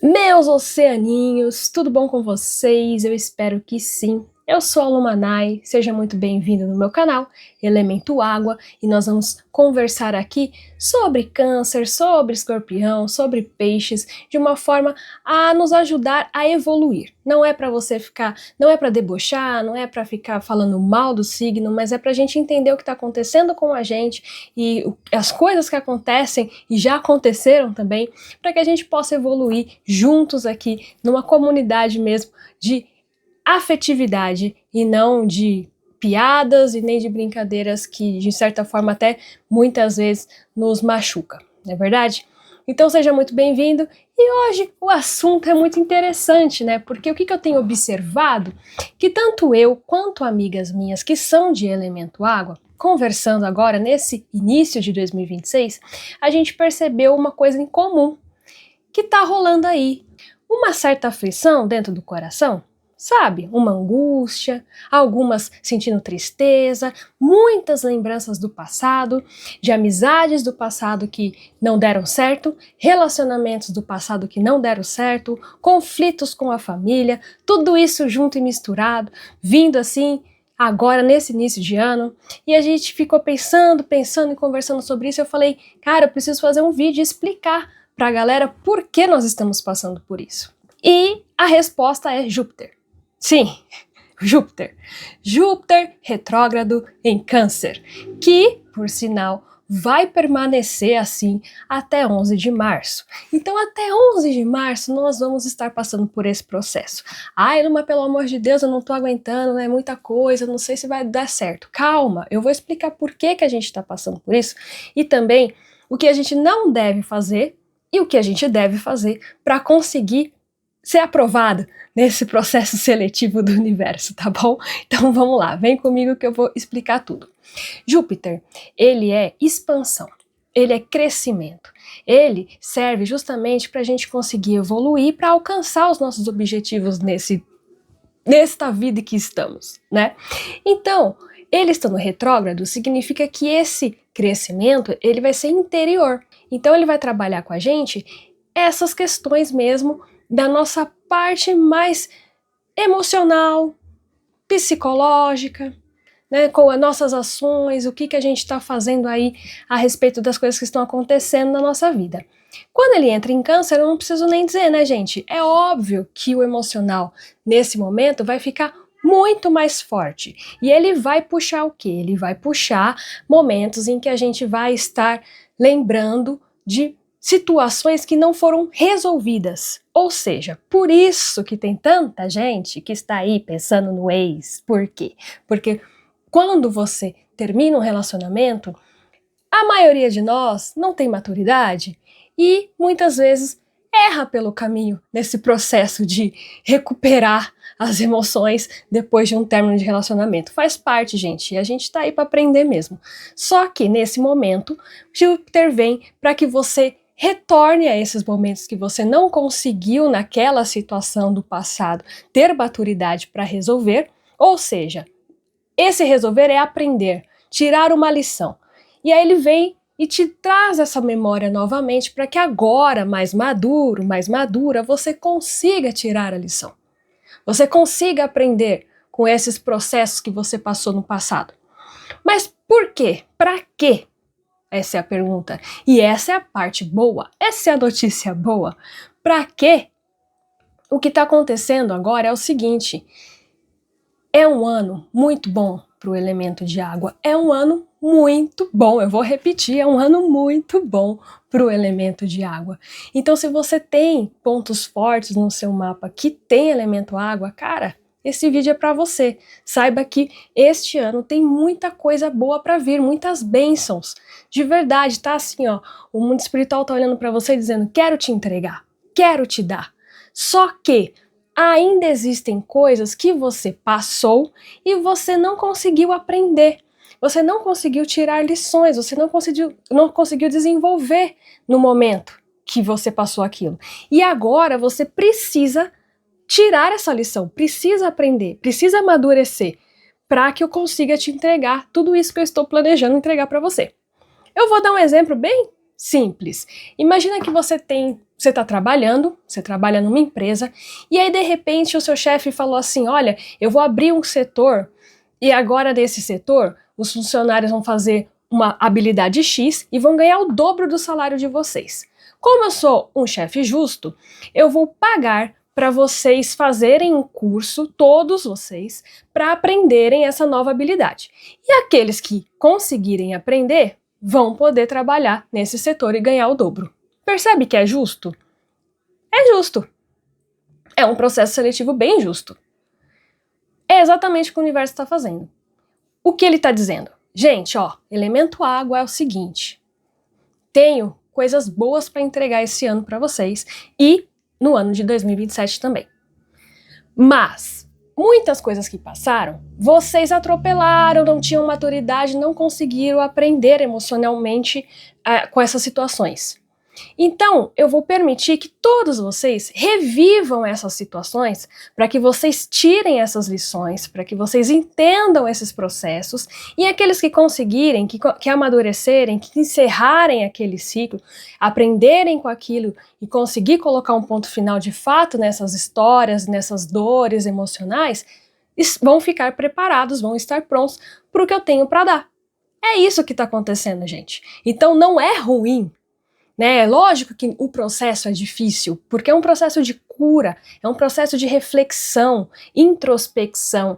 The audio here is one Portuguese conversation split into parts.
Meus oceaninhos, tudo bom com vocês? Eu espero que sim. Eu sou a Lumanai, seja muito bem-vindo no meu canal Elemento Água e nós vamos conversar aqui sobre câncer, sobre escorpião, sobre peixes, de uma forma a nos ajudar a evoluir. Não é para você ficar, não é para debochar, não é para ficar falando mal do signo, mas é para a gente entender o que está acontecendo com a gente e as coisas que acontecem e já aconteceram também, para que a gente possa evoluir juntos aqui numa comunidade mesmo de afetividade e não de piadas e nem de brincadeiras que de certa forma até muitas vezes nos machuca, não é verdade? Então seja muito bem-vindo e hoje o assunto é muito interessante, né? Porque o que eu tenho observado? Que tanto eu quanto amigas minhas que são de elemento água, conversando agora nesse início de 2026, a gente percebeu uma coisa em comum que tá rolando aí, uma certa aflição dentro do coração. Sabe, uma angústia, algumas sentindo tristeza, muitas lembranças do passado, de amizades do passado que não deram certo, relacionamentos do passado que não deram certo, conflitos com a família, tudo isso junto e misturado, vindo assim agora nesse início de ano, e a gente ficou pensando e conversando sobre isso. Eu falei, cara, eu preciso fazer um vídeo e explicar pra galera por que nós estamos passando por isso. E a resposta é Júpiter. Sim, Júpiter. Júpiter retrógrado em Câncer, que, por sinal, vai permanecer assim até 11 de março. Então, até 11 de março, nós vamos estar passando por esse processo. Ai, mas pelo amor de Deus, eu não tô aguentando, é muita coisa, não sei se vai dar certo. Calma, eu vou explicar por que a gente está passando por isso e também o que a gente não deve fazer e o que a gente deve fazer para conseguir ser aprovado nesse processo seletivo do universo, tá bom? Então vamos lá, vem comigo que eu vou explicar tudo. Júpiter, ele é expansão, ele é crescimento, ele serve justamente para a gente conseguir evoluir, para alcançar os nossos objetivos nesta vida que estamos, né? Então, ele estando retrógrado significa que esse crescimento ele vai ser interior, então ele vai trabalhar com a gente essas questões mesmo da nossa parte mais emocional, psicológica, né, com as nossas ações, o que a gente está fazendo aí a respeito das coisas que estão acontecendo na nossa vida. Quando ele entra em Câncer, eu não preciso nem dizer, né, gente? É óbvio que o emocional, nesse momento, vai ficar muito mais forte. E ele vai puxar o quê? Ele vai puxar momentos em que a gente vai estar lembrando de situações que não foram resolvidas. Ou seja, por isso que tem tanta gente que está aí pensando no ex. Por quê? Porque quando você termina um relacionamento, a maioria de nós não tem maturidade e muitas vezes erra pelo caminho nesse processo de recuperar as emoções depois de um término de relacionamento. Faz parte, gente, e a gente tá aí para aprender mesmo. Só que nesse momento, Júpiter vem para que você retorne a esses momentos que você não conseguiu naquela situação do passado ter maturidade para resolver, ou seja, esse resolver é aprender, tirar uma lição. E aí ele vem e te traz essa memória novamente para que agora, mais maduro, mais madura, você consiga tirar a lição. Você consiga aprender com esses processos que você passou no passado. Mas por quê? Para quê? Essa é a pergunta. E essa é a parte boa, essa é a notícia boa. Para quê? O que está acontecendo agora é o seguinte: é um ano muito bom para o elemento de água, é um ano muito bom, eu vou repetir, é um ano muito bom para o elemento de água. Então, se você tem pontos fortes no seu mapa que tem elemento água, cara, esse vídeo é para você. Saiba que este ano tem muita coisa boa para vir, muitas bênçãos. De verdade, tá assim, ó, o mundo espiritual tá olhando para você dizendo: quero te entregar, quero te dar. Só que ainda existem coisas que você passou e você não conseguiu aprender. Você não conseguiu tirar lições, você não conseguiu desenvolver no momento que você passou aquilo. E agora você precisa tirar essa lição, precisa aprender, precisa amadurecer para que eu consiga te entregar tudo isso que eu estou planejando entregar para você. Eu vou dar um exemplo bem simples. Imagina que você tem você está trabalhando, você trabalha numa empresa, e aí de repente o seu chefe falou assim, olha, eu vou abrir um setor, e agora nesse setor, os funcionários vão fazer uma habilidade X e vão ganhar o dobro do salário de vocês. Como eu sou um chefe justo, eu vou pagar para vocês fazerem um curso, todos vocês, para aprenderem essa nova habilidade. E aqueles que conseguirem aprender vão poder trabalhar nesse setor e ganhar o dobro. Percebe que é justo? É justo. É um processo seletivo bem justo. É exatamente o que o universo está fazendo. O que ele está dizendo? Gente, ó, elemento água é o seguinte. Tenho coisas boas para entregar esse ano para vocês e no ano de 2027 também. Mas muitas coisas que passaram, vocês atropelaram, não tinham maturidade, não conseguiram aprender emocionalmente com essas situações. Então, eu vou permitir que todos vocês revivam essas situações para que vocês tirem essas lições, para que vocês entendam esses processos e aqueles que conseguirem, que amadurecerem, que encerrarem aquele ciclo, aprenderem com aquilo e conseguir colocar um ponto final de fato nessas histórias, nessas dores emocionais, vão ficar preparados, vão estar prontos para o que eu tenho para dar. É isso que está acontecendo, gente. Então, não é ruim. É lógico que o processo é difícil, porque é um processo de cura, é um processo de reflexão, introspecção.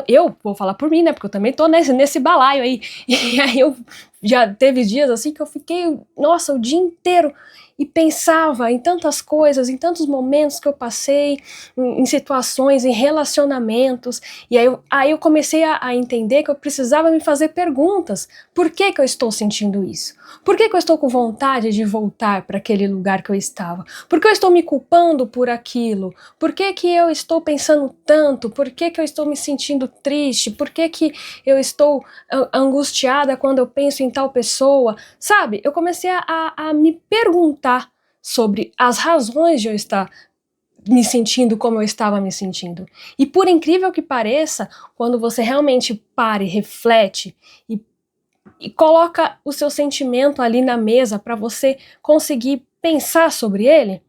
Eu vou falar por mim, né, porque eu também tô nesse balaio aí, e aí eu já teve dias assim que eu fiquei, nossa, o dia inteiro e pensava em tantas coisas, em tantos momentos que eu passei, em situações, em relacionamentos, e aí eu comecei a entender que eu precisava me fazer perguntas. Por que eu estou sentindo isso? Por que eu estou com vontade de voltar para aquele lugar que eu estava? Por que eu estou me culpando por aquilo? Por que eu estou pensando tanto? Por que eu estou me sentindo triste? Por que eu estou angustiada quando eu penso em tal pessoa? Sabe, eu comecei a me perguntar sobre as razões de eu estar me sentindo como eu estava me sentindo. E por incrível que pareça, quando você realmente para e reflete e coloca o seu sentimento ali na mesa para você conseguir pensar sobre ele,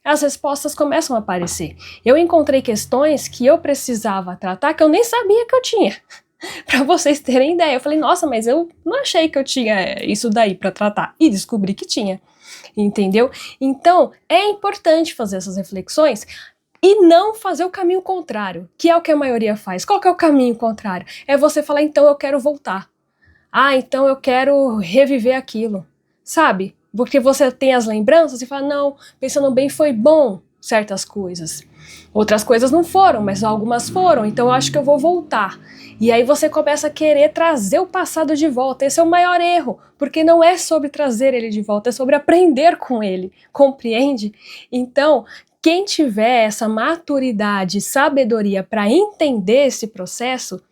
as respostas começam a aparecer. Eu encontrei questões que eu precisava tratar que eu nem sabia que eu tinha. Para vocês terem ideia, eu falei, nossa, mas eu não achei que eu tinha isso daí para tratar. E descobri que tinha. Entendeu? Então, é importante fazer essas reflexões e não fazer o caminho contrário, que é o que a maioria faz. Qual que é o caminho contrário? É você falar, então eu quero voltar. Ah, então eu quero reviver aquilo. Sabe? Porque você tem as lembranças e fala, não, pensando bem, foi bom certas coisas. Outras coisas não foram, mas algumas foram, então eu acho que eu vou voltar. E aí você começa a querer trazer o passado de volta. Esse é o maior erro, porque não é sobre trazer ele de volta, é sobre aprender com ele, compreende? Então, quem tiver essa maturidade, sabedoria para entender esse processo,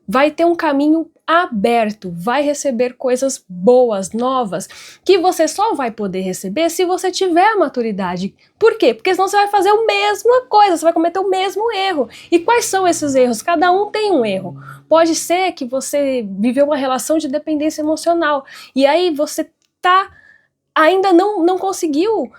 vai ter um caminho aberto, vai receber coisas boas, novas, que você só vai poder receber se você tiver a maturidade. Por quê? Porque senão você vai fazer a mesma coisa, você vai cometer o mesmo erro. E quais são esses erros? Cada um tem um erro. Pode ser que você viveu uma relação de dependência emocional, e aí você ainda não conseguiu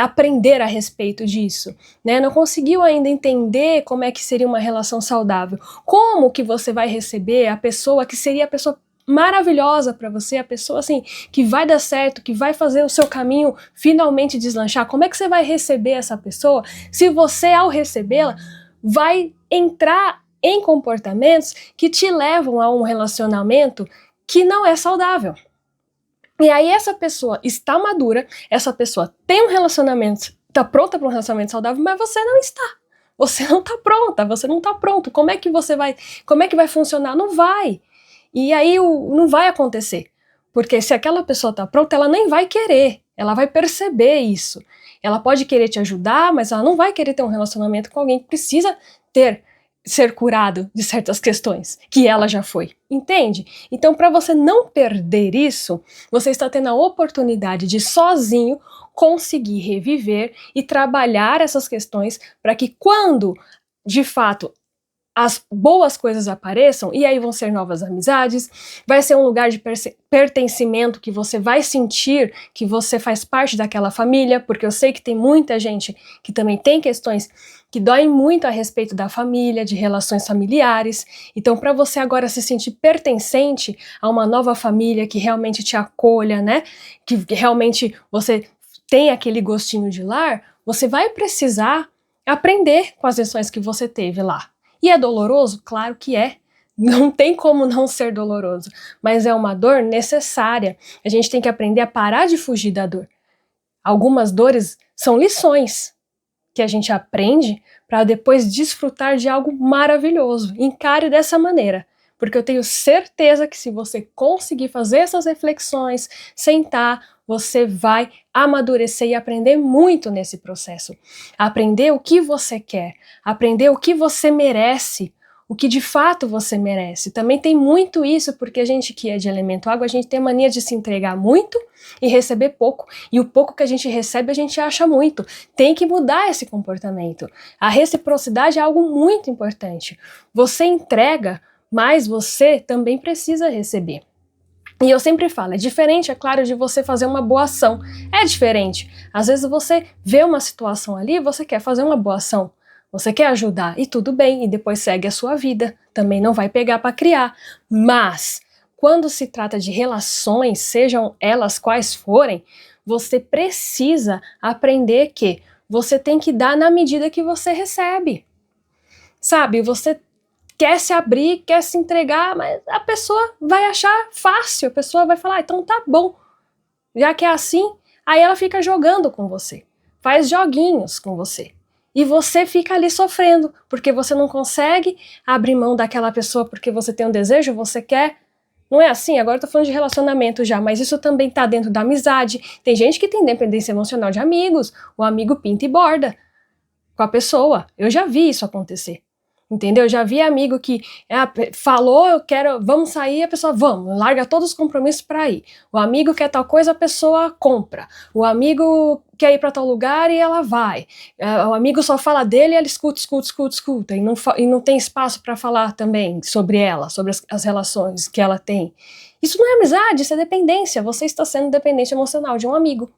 aprender a respeito disso, né? Não conseguiu ainda entender como é que seria uma relação saudável. Como que você vai receber a pessoa que seria a pessoa maravilhosa para você, a pessoa assim que vai dar certo, que vai fazer o seu caminho finalmente deslanchar? Como é que você vai receber essa pessoa se você, ao recebê-la, vai entrar em comportamentos que te levam a um relacionamento que não é saudável? E aí essa pessoa está madura, essa pessoa tem um relacionamento, está pronta para um relacionamento saudável, mas você não está. Você não está pronta, você não está pronto. Como é que vai funcionar? Não vai. E aí não vai acontecer. Porque se aquela pessoa está pronta, ela nem vai querer. Ela vai perceber isso. Ela pode querer te ajudar, mas ela não vai querer ter um relacionamento com alguém que precisa ser curado de certas questões, que ela já foi, entende? Então, para você não perder isso, você está tendo a oportunidade de sozinho conseguir reviver e trabalhar essas questões para que quando, de fato, as boas coisas apareçam, e aí vão ser novas amizades, vai ser um lugar de pertencimento que você vai sentir que você faz parte daquela família, porque eu sei que tem muita gente que também tem questões que doem muito a respeito da família, de relações familiares. Então, para você agora se sentir pertencente a uma nova família que realmente te acolha, né? Que realmente você tem aquele gostinho de lar, você vai precisar aprender com as lições que você teve lá. E é doloroso? Claro que é. Não tem como não ser doloroso, mas é uma dor necessária. A gente tem que aprender a parar de fugir da dor. Algumas dores são lições que a gente aprende para depois desfrutar de algo maravilhoso. Encare dessa maneira, porque eu tenho certeza que se você conseguir fazer essas reflexões, sentar, você vai amadurecer e aprender muito nesse processo. Aprender o que você quer, aprender o que você merece, o que de fato você merece. Também tem muito isso, porque a gente que é de elemento água, a gente tem a mania de se entregar muito e receber pouco. E o pouco que a gente recebe, a gente acha muito. Tem que mudar esse comportamento. A reciprocidade é algo muito importante. Você entrega, mas você também precisa receber. E eu sempre falo, é diferente, é claro, de você fazer uma boa ação. É diferente. Às vezes você vê uma situação ali e você quer fazer uma boa ação. Você quer ajudar e tudo bem, e depois segue a sua vida. Também não vai pegar para criar. Mas, quando se trata de relações, sejam elas quais forem, você precisa aprender que você tem que dar na medida que você recebe. Sabe, você quer se abrir, quer se entregar, mas a pessoa vai achar fácil, a pessoa vai falar, então tá bom, já que é assim, aí ela fica jogando com você, faz joguinhos com você, e você fica ali sofrendo, porque você não consegue abrir mão daquela pessoa porque você tem um desejo, você quer. Não é assim? Agora eu tô falando de relacionamento já, mas isso também tá dentro da amizade. Tem gente que tem dependência emocional de amigos, o amigo pinta e borda com a pessoa, eu já vi isso acontecer. Entendeu? Já vi amigo que falou, eu quero, vamos sair, a pessoa, vamos, larga todos os compromissos para ir. O amigo quer tal coisa, a pessoa compra. O amigo quer ir para tal lugar e ela vai. O amigo só fala dele e ela escuta. E não tem espaço para falar também sobre ela, sobre as relações que ela tem. Isso não é amizade, isso é dependência. Você está sendo dependente emocional de um amigo.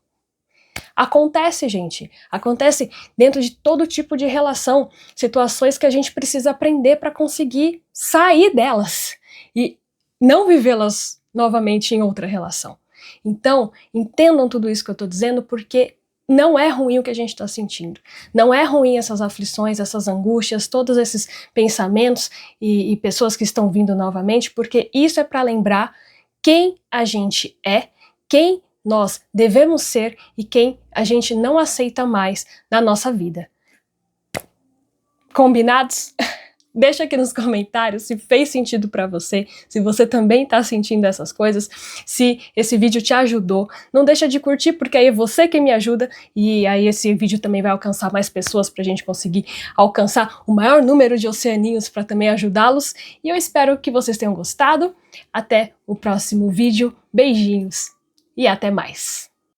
Acontece, gente. Acontece dentro de todo tipo de relação, situações que a gente precisa aprender para conseguir sair delas e não vivê-las novamente em outra relação. Então, entendam tudo isso que eu estou dizendo, porque não é ruim o que a gente está sentindo. Não é ruim essas aflições, essas angústias, todos esses pensamentos e pessoas que estão vindo novamente, porque isso é para lembrar quem a gente é, quem nós devemos ser e quem a gente não aceita mais na nossa vida. Combinados? Deixa aqui nos comentários se fez sentido para você, se você também está sentindo essas coisas, se esse vídeo te ajudou. Não deixa de curtir, porque aí é você que me ajuda e aí esse vídeo também vai alcançar mais pessoas para a gente conseguir alcançar o maior número de oceaninhos para também ajudá-los. E eu espero que vocês tenham gostado. Até o próximo vídeo. Beijinhos! E até mais!